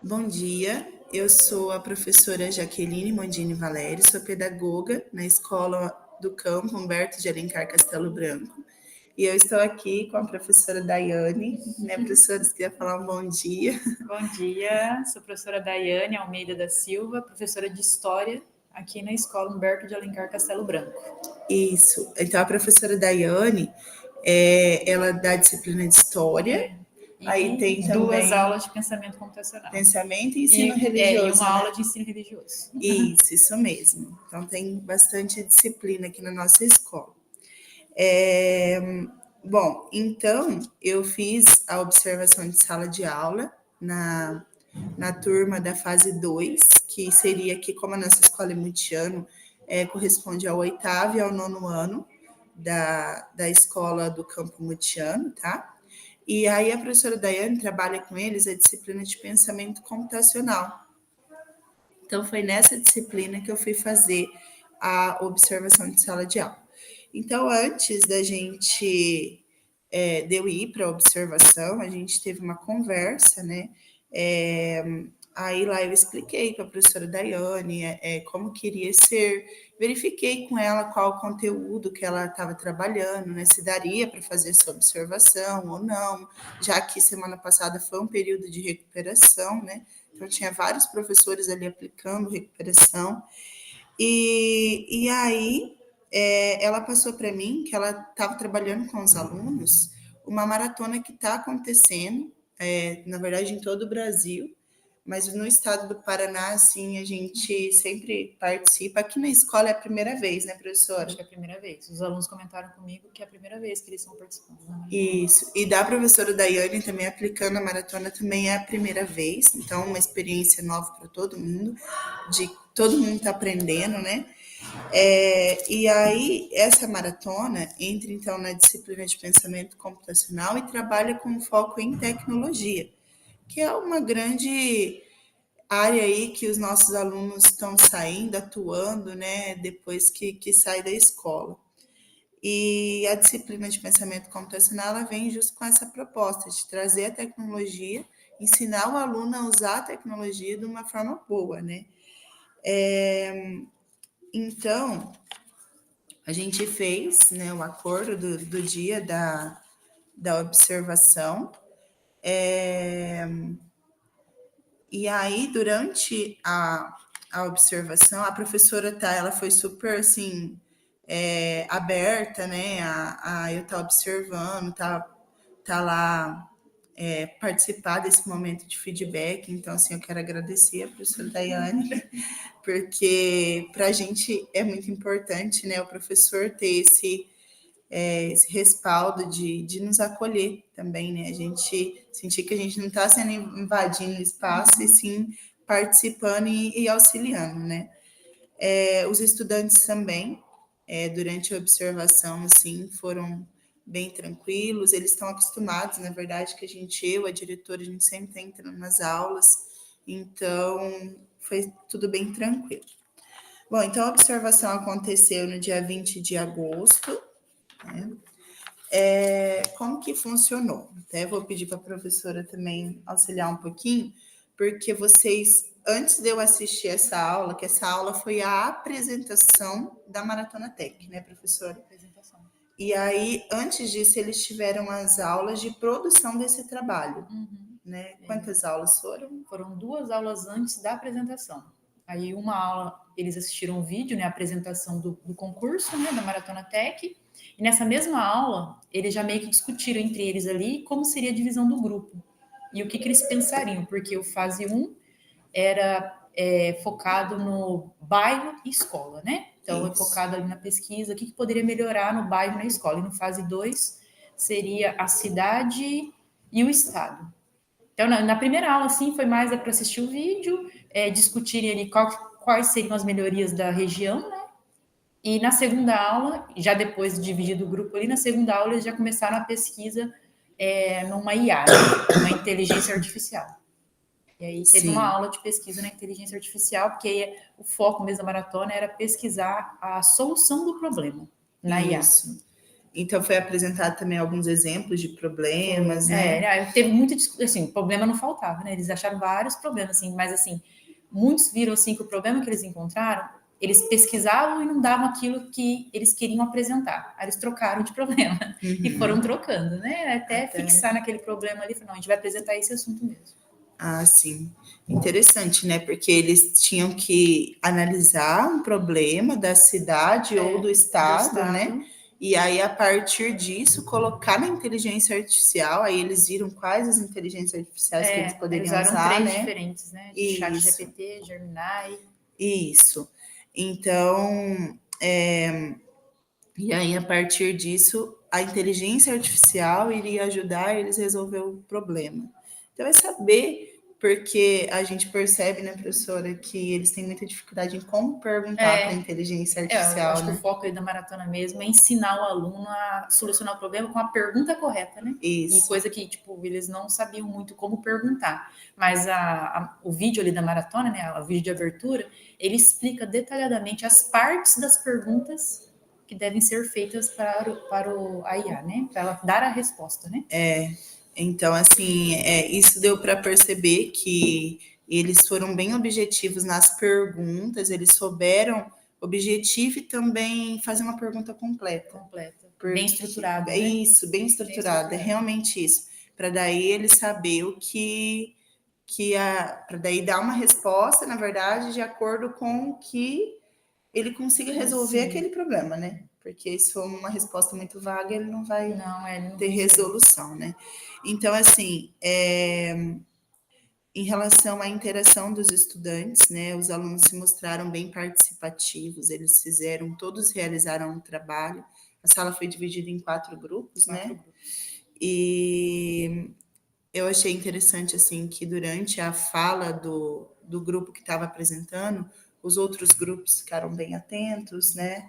Bom dia, eu sou a professora Jaqueline Mondini Valério, sou pedagoga na Escola do Campo Humberto de Alencar Castelo Branco. E eu estou aqui com a professora Daiane, né, professora, você queria falar um bom dia? Bom dia, sou a professora Daiane Almeida da Silva, professora de História aqui na Escola Humberto de Alencar Castelo Branco. Isso, então a professora Daiane, ela dá disciplina de História, aí tem também duas aulas de pensamento computacional. Pensamento e ensino religioso. E uma aula de ensino religioso. Isso mesmo. Então tem bastante disciplina aqui na nossa escola. Bom, então eu fiz a observação de sala de aula na turma da fase 2, que seria que, como a nossa escola é multiano, corresponde ao 8º e ao 9º ano da escola do campo multiano, tá? E aí a professora Daiane trabalha com eles a disciplina de pensamento computacional. Então foi nessa disciplina que eu fui fazer a observação de sala de aula. Então, antes da gente de eu ir para a observação, a gente teve uma conversa, né? Aí lá eu expliquei para a professora Daiane como queria ser, verifiquei com ela qual o conteúdo que ela estava trabalhando, né? Se daria para fazer essa observação ou não, já que semana passada foi um período de recuperação, né? Então tinha vários professores ali aplicando recuperação. E aí ela passou para mim que ela estava trabalhando com os alunos uma maratona que está acontecendo, na verdade, em todo o Brasil, mas no estado do Paraná, assim, a gente sempre participa. Aqui na escola é a primeira vez, né, professora? Acho que é a primeira vez. Os alunos comentaram comigo que é a primeira vez que eles estão participando. Isso. E da professora Daiane também aplicando a maratona também é a primeira vez. Então, uma experiência nova para todo mundo, de todo mundo está aprendendo, né? E aí, essa maratona entra, então, na disciplina de pensamento computacional e trabalha com foco em tecnologia, que é uma grande área aí que os nossos alunos estão saindo, atuando, né, depois que sai da escola. E a disciplina de pensamento computacional, ela vem justo com essa proposta de trazer a tecnologia, ensinar o aluno a usar a tecnologia de uma forma boa, né? Então, a gente fez, né, o acordo do dia da observação. E aí, durante a observação, a professora ela foi super, assim, aberta, né, a eu estar observando, tá lá participar desse momento de feedback. Então, assim, eu quero agradecer a professora Daiane, porque para a gente é muito importante, né, o professor ter esse respaldo de nos acolher também, né? A gente sentir que a gente não está sendo invadindo o espaço, e sim participando e auxiliando, né? Os estudantes também, durante a observação, assim, foram bem tranquilos, eles estão acostumados, na verdade, que a diretora, a gente sempre está entrando nas aulas, então foi tudo bem tranquilo. Bom, então a observação aconteceu no dia 20 de agosto, né? Como que funcionou? Até vou pedir para a professora também auxiliar um pouquinho, porque vocês, antes de eu assistir essa aula, que essa aula foi a apresentação da Maratona Tech, né, professora? Apresentação. E aí, antes disso, eles tiveram as aulas de produção desse trabalho, né? Quantas aulas foram? Foram 2 aulas antes da apresentação. Aí uma aula, eles assistiram um vídeo, né, a apresentação do concurso, né, da Maratona Tech, e nessa mesma aula, eles já meio que discutiram entre eles ali como seria a divisão do grupo, e o que eles pensariam, porque o fase 1 era focado no bairro e escola, né? Então, é focado ali na pesquisa, o que poderia melhorar no bairro e na escola. E no fase 2 seria a cidade e o estado. Então, na primeira aula, assim, foi mais para assistir o vídeo, discutirem ali quais seriam as melhorias da região, né? E na segunda aula, já depois de dividir o grupo ali, na segunda aula eles já começaram a pesquisa numa IA, né? Uma inteligência artificial. E aí teve uma aula de pesquisa na inteligência artificial, porque o foco mesmo da maratona era pesquisar a solução do problema na IA. Isso. Então, foi apresentado também alguns exemplos de problemas, né? Teve muito, assim, problema não faltava, né? Eles acharam vários problemas, assim, mas, assim, muitos viram, assim, que o problema que eles encontraram, eles pesquisavam e não davam aquilo que eles queriam apresentar. Aí eles trocaram de problema e foram trocando, né? Até fixar naquele problema ali, não, a gente vai apresentar esse assunto mesmo. Ah, sim. Interessante, né? Porque eles tinham que analisar um problema da cidade ou do estado, né? E aí, a partir disso, colocar na inteligência artificial, aí eles viram quais as inteligências artificiais que eles poderiam eles usar, três né? diferentes, né? ChatGPT, Gemini. Isso. Então, e aí, a partir disso, a inteligência artificial iria ajudar eles a resolver o problema. Então, é saber, porque a gente percebe, né, professora, que eles têm muita dificuldade em como perguntar para a inteligência artificial. Eu acho que o foco aí da maratona mesmo é ensinar o aluno a solucionar o problema com a pergunta correta, né? Isso. E coisa que, tipo, eles não sabiam muito como perguntar. Mas o vídeo ali da maratona, né, o vídeo de abertura, ele explica detalhadamente as partes das perguntas que devem ser feitas para a IA, né? Para ela dar a resposta, né? Então, assim, isso deu para perceber que eles foram bem objetivos nas perguntas, eles souberam objetivo e também fazer uma pergunta completa. Bem estruturada. É isso, bem estruturada, é realmente isso. Para daí ele saber o para daí dar uma resposta, na verdade, de acordo com o que ele consiga resolver aquele problema, né? Porque se for uma resposta muito vaga, ele não vai ter resolução, né? Então, assim, em relação à interação dos estudantes, né? Os alunos se mostraram bem participativos, todos realizaram um trabalho. A sala foi dividida em 4 grupos, né? E eu achei interessante, assim, que durante a fala do grupo que estava apresentando, os outros grupos ficaram bem atentos, né?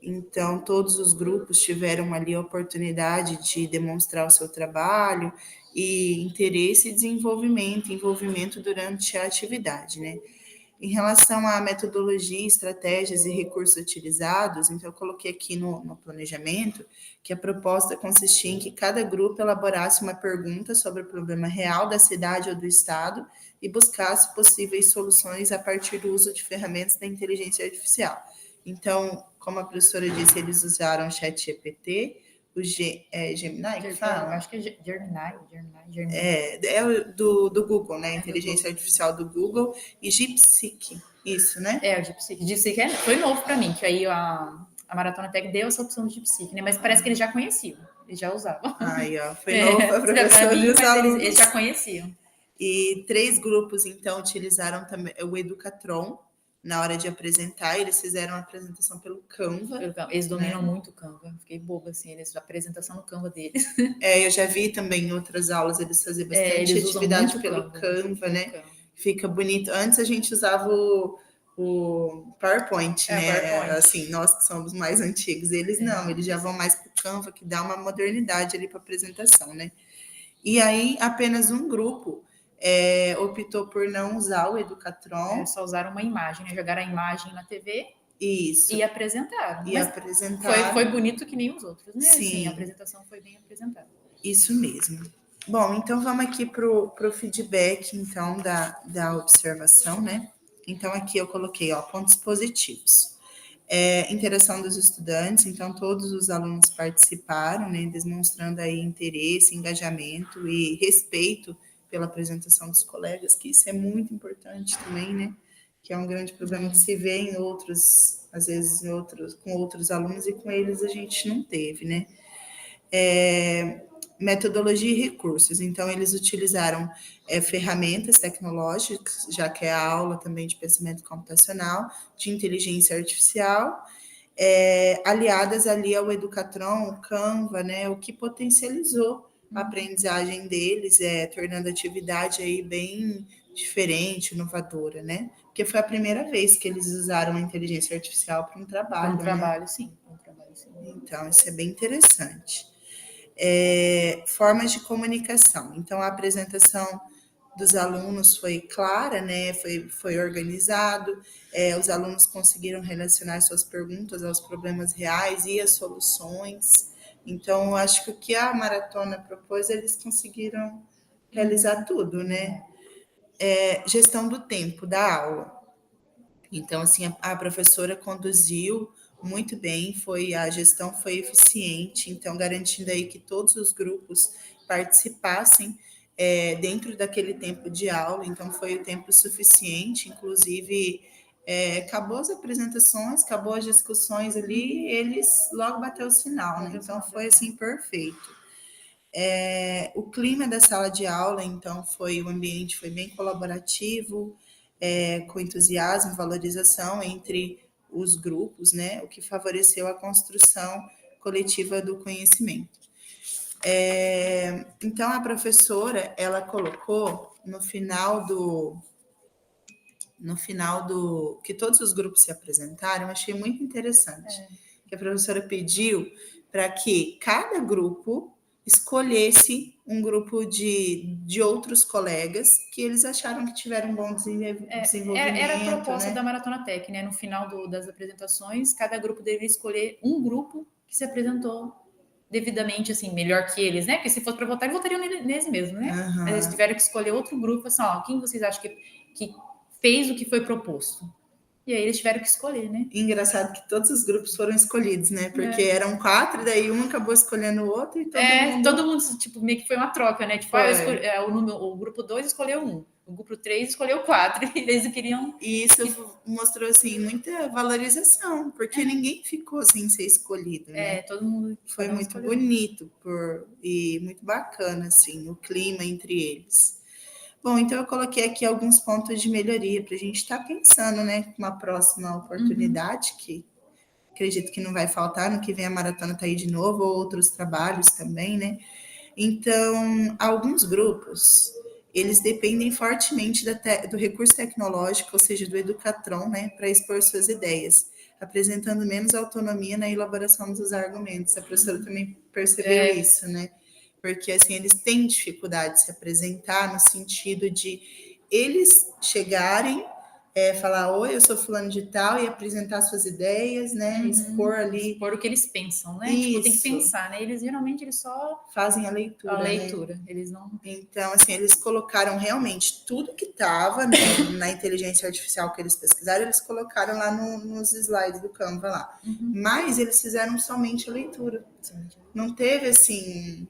Então, todos os grupos tiveram ali a oportunidade de demonstrar o seu trabalho e interesse e envolvimento durante a atividade, né? Em relação à metodologia, estratégias e recursos utilizados, então eu coloquei aqui no planejamento que a proposta consistia em que cada grupo elaborasse uma pergunta sobre o problema real da cidade ou do estado e buscasse possíveis soluções a partir do uso de ferramentas da inteligência artificial. Então, como a professora disse, eles usaram o ChatGPT, o Gemini, que fala? Acho que é Gemini. É do Google, né? Inteligência artificial do Google e DeepSeek, isso, né? O DeepSeek. DeepSeek foi novo para mim, que aí a Maratona Tech deu essa opção do DeepSeek, né? Mas parece que eles já conheciam, eles já usavam. Aí, ó, foi novo para a professora e os alunos. Eles já conheciam. E 3 grupos, então, utilizaram também o Educatron na hora de apresentar. Eles fizeram a apresentação pelo Canva. Eles dominam muito o Canva. Fiquei boba, assim, a apresentação no Canva deles. Eu já vi também em outras aulas eles faziam bastante atividade pelo Canva, né? Fica bonito. Antes a gente usava o PowerPoint, né? Assim, nós que somos mais antigos, eles não, eles já vão mais para o Canva, que dá uma modernidade ali para a apresentação, né? E aí, apenas um grupo optou por não usar o Educatron. Só usaram uma imagem, né? Jogaram a imagem na TV. Isso. E apresentaram. Foi bonito que nem os outros, né? Sim. Assim, a apresentação foi bem apresentada. Isso mesmo. Bom, então vamos aqui para o feedback, então, da observação, né? Então, aqui eu coloquei, pontos positivos. Interação dos estudantes, então todos os alunos participaram, né? Demonstrando aí interesse, engajamento e respeito pela apresentação dos colegas, que isso é muito importante também, né? Que é um grande problema que se vê em outros, às vezes com outros alunos e com eles a gente não teve, né? Metodologia e recursos. Então, eles utilizaram ferramentas tecnológicas, já que é a aula também de pensamento computacional, de inteligência artificial, aliadas ali ao Educatron, o Canva, né, o que potencializou a aprendizagem deles, tornando a atividade aí bem diferente, inovadora, né? Porque foi a primeira vez que eles usaram a inteligência artificial para um trabalho. Para um trabalho, sim. Então, isso é bem interessante. Formas de comunicação. Então, a apresentação dos alunos foi clara, né? Foi organizado, os alunos conseguiram relacionar suas perguntas aos problemas reais e às soluções. Então, eu acho que o que a maratona propôs, eles conseguiram realizar tudo, né? Gestão do tempo da aula. Então, assim, a professora conduziu muito bem, a gestão foi eficiente, então garantindo aí que todos os grupos participassem dentro daquele tempo de aula, então foi o tempo suficiente, inclusive acabou as apresentações, acabou as discussões ali, eles logo bateu o sinal, né? Então foi assim perfeito. O clima da sala de aula, então, o ambiente foi bem colaborativo, com entusiasmo, valorização entre os grupos, né? O que favoreceu a construção coletiva do conhecimento. Então, a professora, ela colocou no final que todos os grupos se apresentaram, eu achei muito interessante, que a professora pediu para que cada grupo escolhesse um grupo de outros colegas que eles acharam que tiveram um bom desenvolvimento. Era a proposta da Maratona Tech, né? No final das apresentações, cada grupo deveria escolher um grupo que se apresentou devidamente, assim, melhor que eles, né? Porque se fosse para votar, eles votariam neles mesmos, né? Uhum. Mas eles tiveram que escolher outro grupo, assim, ó, quem vocês acham que fez o que foi proposto? E aí eles tiveram que escolher, né? Engraçado que todos os grupos foram escolhidos, né? Porque eram 4, e daí um acabou escolhendo o outro e todo mundo, tipo, meio que foi uma troca, né? Tipo, o grupo 2 escolheu um, o grupo 3 escolheu 4, e eles queriam... E isso mostrou, assim, muita valorização, porque ninguém ficou sem ser escolhido, né? Todo mundo... Foi muito bonito e muito bacana, assim, o clima entre eles. Bom, então eu coloquei aqui alguns pontos de melhoria para a gente estar pensando, né? Uma próxima oportunidade, que acredito que não vai faltar, no que vem a maratona tá aí de novo, ou outros trabalhos também, né? Então, alguns grupos, eles dependem fortemente do recurso tecnológico, ou seja, do Educatron, né, para expor suas ideias, apresentando menos autonomia na elaboração dos argumentos. A professora também percebeu isso, né? Porque, assim, eles têm dificuldade de se apresentar no sentido de eles chegarem, falar, oi, eu sou fulano de tal, e apresentar suas ideias, né? Expor ali. Expor o que eles pensam, né? Isso. Tipo, tem que pensar, né? Eles geralmente só fazem a leitura. A leitura, né? Eles não. Então, assim, eles colocaram realmente tudo que estava, né, na inteligência artificial que eles pesquisaram, eles colocaram lá nos slides do Canva lá. Mas eles fizeram somente a leitura. Não teve, assim,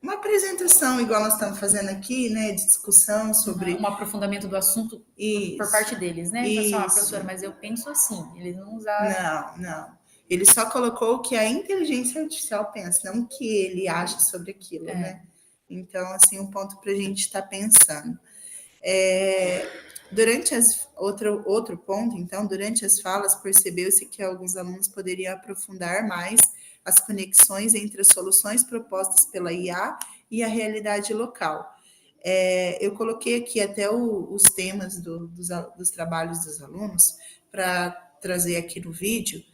uma apresentação igual nós estamos fazendo aqui, né, de discussão sobre... Um aprofundamento do assunto por parte deles, né? Isso. Então, professora, mas eu penso assim, eles não usaram... Não. Ele só colocou o que a inteligência artificial pensa, não o que ele acha sobre aquilo, né? Então, assim, um ponto para a gente estar pensando. Outro ponto, então, durante as falas, percebeu-se que alguns alunos poderiam aprofundar mais as conexões entre as soluções propostas pela IA e a realidade local. Eu coloquei aqui até os temas dos trabalhos dos alunos para trazer aqui no vídeo,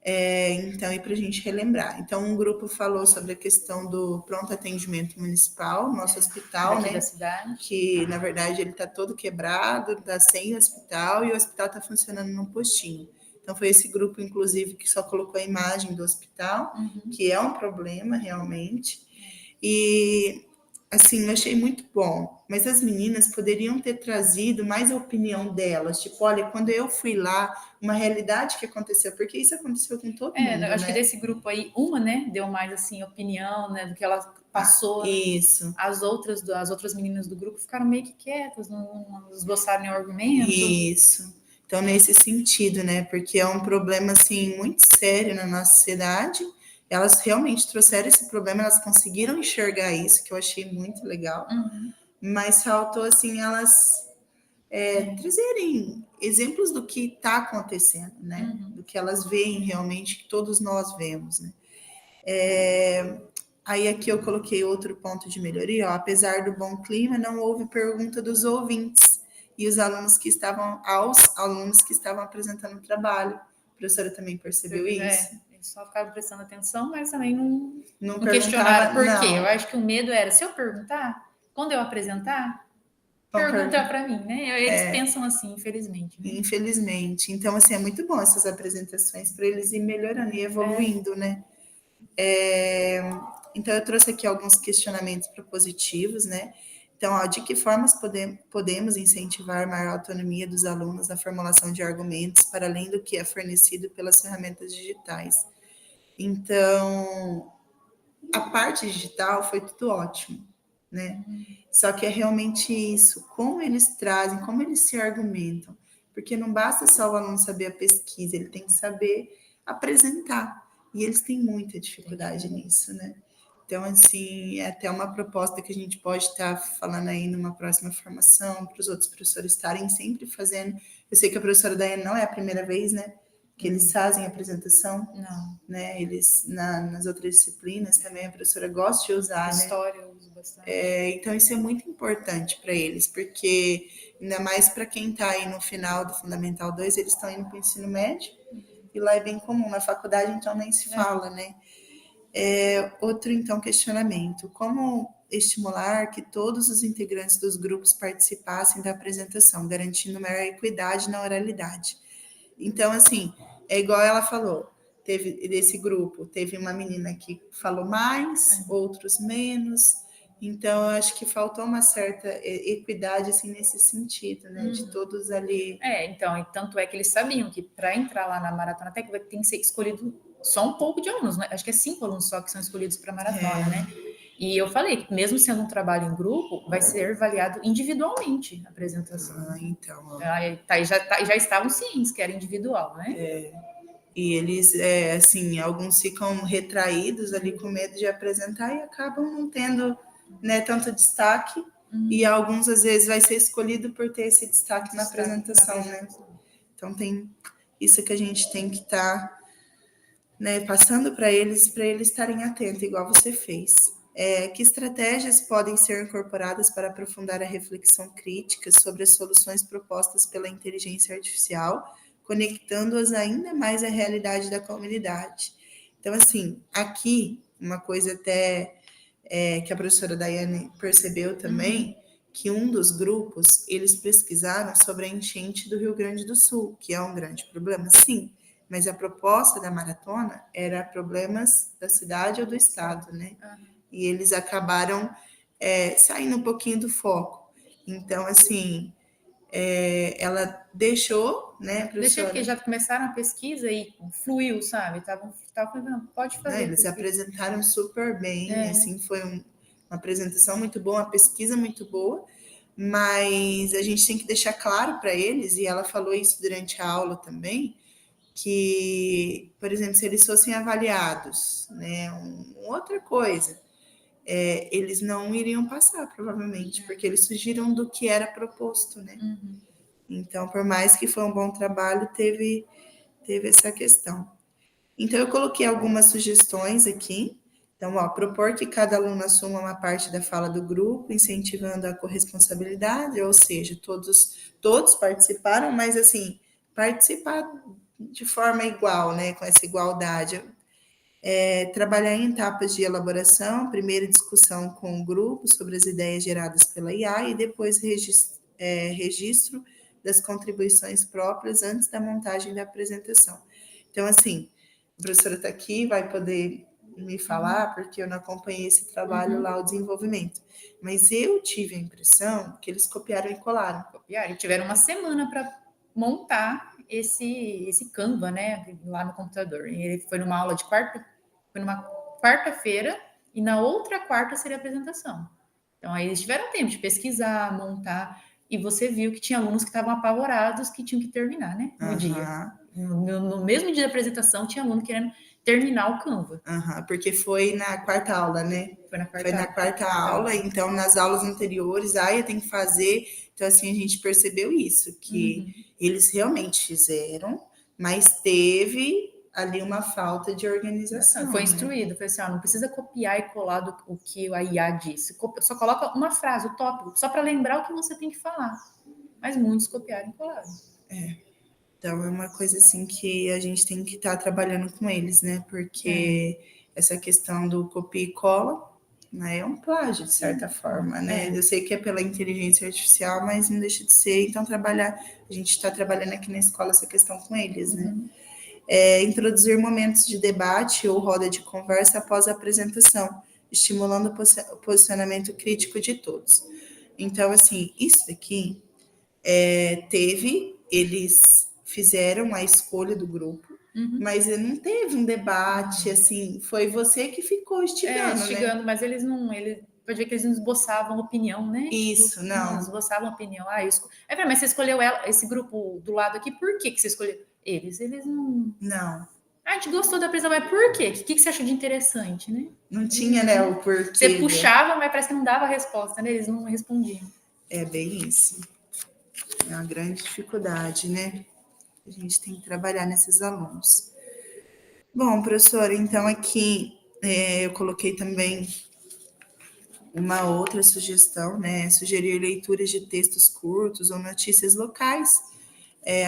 então, e para a gente relembrar. Então, um grupo falou sobre a questão do pronto atendimento municipal, nosso hospital, né? Da cidade. Que, na verdade, ele está todo quebrado, está sem hospital, e o hospital está funcionando num postinho. Então, foi esse grupo, inclusive, que só colocou a imagem do hospital, que é um problema, realmente. E, assim, eu achei muito bom. Mas as meninas poderiam ter trazido mais a opinião delas. Tipo, olha, quando eu fui lá, uma realidade que aconteceu, porque isso aconteceu com todo mundo, eu acho né? que desse grupo aí, uma, né, deu mais, assim, opinião, né, do que ela passou. Isso. As outras meninas do grupo ficaram meio que quietas, não esboçaram nenhum argumento. Isso. Então, nesse sentido, né? Porque é um problema, assim, muito sério na nossa sociedade. Elas realmente trouxeram esse problema, elas conseguiram enxergar isso, que eu achei muito legal. Mas faltou, assim, elas trazerem exemplos do que está acontecendo, né? Do que elas veem realmente, que todos nós vemos, né? Aí aqui eu coloquei outro ponto de melhoria, ó, apesar do bom clima, não houve pergunta dos ouvintes e aos alunos que estavam apresentando o trabalho. A professora também percebeu isso? Eles só ficaram prestando atenção, mas também não Não questionaram por quê. Não. Eu acho que o medo era, se eu perguntar, quando eu apresentar, perguntar para mim, né? Eles pensam assim, infelizmente. Né? Infelizmente. Então, assim, é muito bom essas apresentações para eles ir melhorando e evoluindo, né? Então, eu trouxe aqui alguns questionamentos propositivos, né? Então, ó, de que formas podemos incentivar maior autonomia dos alunos na formulação de argumentos, para além do que é fornecido pelas ferramentas digitais? Então, a parte digital foi tudo ótimo, né? Só que é realmente isso, como eles trazem, como eles se argumentam, porque não basta só o aluno saber a pesquisa, ele tem que saber apresentar, e eles têm muita dificuldade nisso, né? Então, assim, é até uma proposta que a gente pode estar falando aí numa próxima formação, para os outros professores estarem sempre fazendo. Eu sei que a professora Daiane não é a primeira vez, né, que eles fazem apresentação. Não. Né? Eles, nas outras disciplinas também, a professora gosta de usar, História né? eu uso bastante. Então, isso é muito importante para eles, porque ainda mais para quem está aí no final do Fundamental 2, eles estão indo para o ensino médio, e lá é bem comum. Na faculdade, então, nem se fala, né? Outro, então, questionamento. Como estimular que todos os integrantes dos grupos participassem da apresentação, garantindo maior equidade na oralidade? Então, assim, é igual ela falou, teve desse grupo, teve uma menina que falou mais, outros menos. Então, eu acho que faltou uma certa equidade, assim, nesse sentido, né? De todos ali. Então, e tanto é que eles sabiam que para entrar lá na Maratona Tech tem que ser escolhido só um pouco de alunos, né? Acho que é 5 alunos só que são escolhidos para maratona, né? E eu falei que mesmo sendo um trabalho em grupo, vai ser avaliado individualmente a apresentação. Então. Já estavam cientes que era individual, né? E eles, assim, alguns ficam retraídos ali com medo de apresentar e acabam não tendo, né, tanto destaque. E alguns, às vezes, vai ser escolhido por ter esse destaque na apresentação, né? Então, tem isso que a gente tem que estar, né, passando para eles estarem atentos, igual você fez. Que estratégias podem ser incorporadas para aprofundar a reflexão crítica sobre as soluções propostas pela inteligência artificial, conectando-as ainda mais à realidade da comunidade? Então, assim, aqui, uma coisa até que a professora Daiane percebeu também, que um dos grupos, eles pesquisaram sobre a enchente do Rio Grande do Sul, que é um grande problema, sim, mas a proposta da maratona era problemas da cidade ou do estado, né? E eles acabaram saindo um pouquinho do foco. Então, assim, ela deixou, né, professora? Deixei porque já começaram a pesquisa e fluiu, sabe? Tava falando, pode fazer. Eles apresentaram super bem, assim, foi uma apresentação muito boa, uma pesquisa muito boa, mas a gente tem que deixar claro para eles, e ela falou isso durante a aula também, que, por exemplo, se eles fossem avaliados, né, outra coisa, eles não iriam passar, provavelmente, porque eles fugiram do que era proposto, né? Então, por mais que foi um bom trabalho, teve essa questão. Então, eu coloquei algumas sugestões aqui. Então, propor que cada aluno assuma uma parte da fala do grupo, incentivando a corresponsabilidade, ou seja, todos participaram, mas, assim, participar de forma igual, né, com essa igualdade. Trabalhar em etapas de elaboração, primeiro discussão com o grupo sobre as ideias geradas pela IA e depois registro das contribuições próprias antes da montagem da apresentação. Então, assim, a professora está aqui, vai poder me falar, porque eu não acompanhei esse trabalho lá, o desenvolvimento. Mas eu tive a impressão que eles copiaram e colaram. E tiveram uma semana para montar esse Canva, né, lá no computador. E ele foi numa aula foi numa quarta-feira, e na outra quarta seria a apresentação. Então, aí eles tiveram tempo de pesquisar, montar, e você viu que tinha alunos que estavam apavorados que tinham que terminar, né, no dia. No mesmo dia da apresentação, tinha aluno querendo terminar o Canva. Porque foi na quarta aula, né? Foi na quarta aula, então nas aulas anteriores, eu tenho que fazer. Então, assim, a gente percebeu isso, que eles realmente fizeram, mas teve ali uma falta de organização. Foi instruído, foi assim, não precisa copiar e colar o que a IA disse. Só coloca uma frase, o tópico, só para lembrar o que você tem que falar. Mas muitos copiaram e colaram. Então, é uma coisa assim que a gente tem que estar trabalhando com eles, né? Porque essa questão do copia e cola, né? É um plágio, de certa forma, né? Eu sei que é pela inteligência artificial, mas não deixa de ser. Então, a gente está trabalhando aqui na escola essa questão com eles, né? Introduzir momentos de debate ou roda de conversa após a apresentação, estimulando o posicionamento crítico de todos. Então, assim, isso daqui eles fizeram a escolha do grupo, mas não teve um debate, assim, foi você que ficou instigando, né? Mas eles não, pode ver que eles não esboçavam opinião, né? Isso, não. Não esboçavam opinião. Mas você escolheu esse grupo do lado aqui, por que você escolheu? Eles não... Não. A gente gostou da apresentação, mas por quê? O que você acha de interessante, né? Não tinha, né, o porquê. Você puxava, mas parece que não dava a resposta, né? Eles não respondiam. É bem isso. É uma grande dificuldade, né? A gente tem que trabalhar nesses alunos. Bom, professora, então aqui eu coloquei também uma outra sugestão, né? Sugerir leituras de textos curtos ou notícias locais.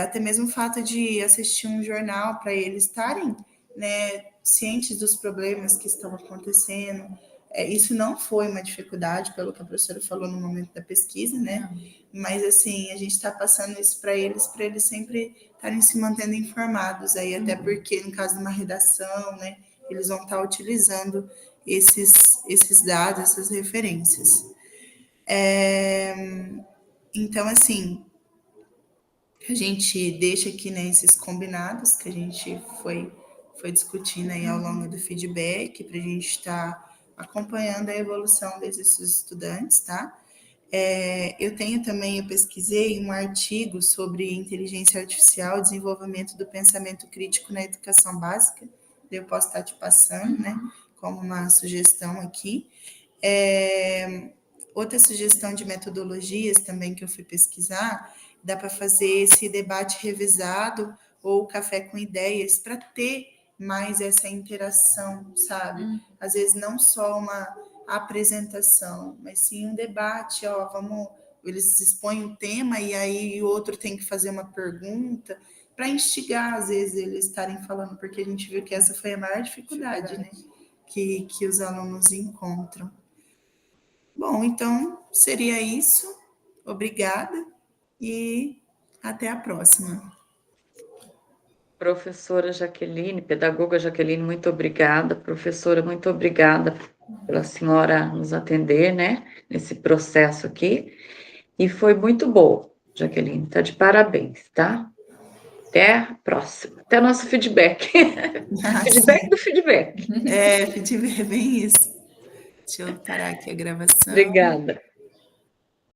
Até mesmo o fato de assistir um jornal para eles estarem, né, cientes dos problemas que estão acontecendo. Isso não foi uma dificuldade, pelo que a professora falou no momento da pesquisa, né? Mas, assim, a gente está passando isso para eles sempre estarem se mantendo informados aí, até porque, no caso de uma redação, né, eles vão estar utilizando esses dados, essas referências. Então, assim, a gente deixa aqui, né, esses combinados que a gente foi discutindo aí ao longo do feedback, para a gente estar acompanhando a evolução desses estudantes, tá? Eu pesquisei um artigo sobre inteligência artificial, desenvolvimento do pensamento crítico na educação básica, eu posso estar te passando, né, como uma sugestão aqui. Outra sugestão de metodologias também que eu fui pesquisar, dá para fazer esse debate revisado ou café com ideias para ter mais essa interação, sabe? Às vezes não só uma apresentação, mas sim um debate, eles expõem o tema e aí o outro tem que fazer uma pergunta para instigar, às vezes, eles estarem falando, porque a gente viu que essa foi a maior dificuldade, né? Que os alunos encontram. Bom, então seria isso. Obrigada e até a próxima. Professora Jaqueline, pedagoga Jaqueline, muito obrigada. Professora, muito obrigada pela senhora nos atender, né, nesse processo aqui. E foi muito bom, Jaqueline, tá de parabéns, tá? Até a próxima. Até nosso feedback. Feedback do feedback. Feedback, bem isso. Deixa eu parar aqui a gravação. Obrigada.